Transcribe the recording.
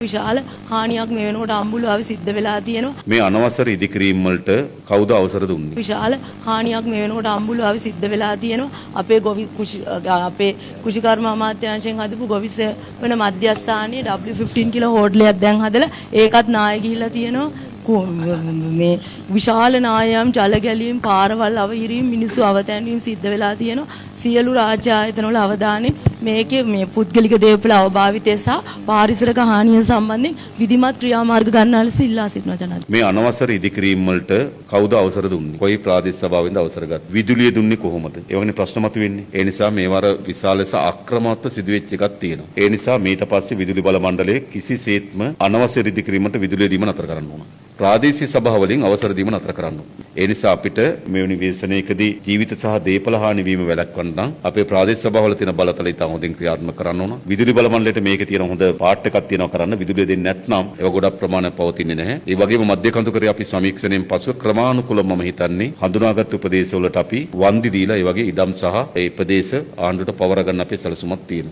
විශාල හානියක් මේ වෙනකොට අම්බුලාවේ සිද්ධ වෙලා තියෙනවා. මේ අනවසර ඉදිකිරීම් වලට කවුද අවසර දුන්නේ? විශාල හානියක් මේ වෙනකොට අම්බුලාවේ සිද්ධ වෙලා තියෙනවා. අපේ කුෂිකර්ම අමාත්‍යාංශයෙන් හදපු ගොවිස වෙන මධ්‍යස්ථානයේ W15 කියලා හෝටලයක් දැන් හදලා ඒකත් නාය ගිහිල්ලා තියෙනවා. මේ විශාල නායම් ජල ගැලීම් පාරවල් අවහිරීම් මිනිස්සු අවතැන්වීම් සිද්ධ වෙලා තියෙනවා. සියලු රාජ්‍ය ආයතන වල අවධානය මේකේ මේ පුද්ගලික දේපල අවභාවිතය සහ පාරිසරික හානිය සම්බන්ධයෙන් විධිමත් ක්‍රියාමාර්ග ගන්නා ලෙස ඉල්ලා සිටිනවා ජනාධිපති. මේ අනවසර ඉදිකිරීම් වලට කවුද අවසර දුන්නේ? කොයි ප්‍රාදේශීය සභාවෙන්ද අවසර ගත්තේ? විදුලිය දුන්නේ කොහොමද? ඒ වගේ ප්‍රශ්න මතුවෙන්නේ. ඒ නිසා මේවර විශාල ලෙස අක්‍රමවත්ව සිදුවෙච්ච එකක් තියෙනවා. ඒ නිසා මීට පස්සේ විදුලි බල මණ්ඩලයේ කිසිසේත්ම අනවසර ඉදිකිරීමට විදුලිය දීම නතර කරන්න ඕන. ප්‍රාදේශීය සභාවලින් අවසර දීම නතර කරන්න ඕන. ඒ නිසා අපිට මේ නිවේශනයකදී ජීවිත සහ දේපල හානි වීම වැළැක්වන්න නම් අපේ ප්‍රාදේශීය සභාවල තියෙන බලතල ඉතා හොඳින් ක්‍රියාත්මක කරන්න ඕන. විදුලි බල මණ්ඩලයට මේකේ තියෙන හොඳ පාට් එකක් තියෙනවා කරන්න. විදුලිය දෙන්නේ නැත්නම් ඒව ගොඩක් ප්‍රමාණයක් පවතින්නේ නැහැ. ඒ වගේම මධ්‍ය කඳුකරේ අපි සමීක්ෂණයෙන් පසුව ක්‍රමානුකූලව මම හිතන්නේ හඳුනාගත් උපදේශවලට අපි වන්දි දීලා ඒ වගේ ඉඩම් සහ ඒ උපදේශ ආණ්ඩුවට පවර ගන්න අපේ සැලසුමක් තියෙනවා.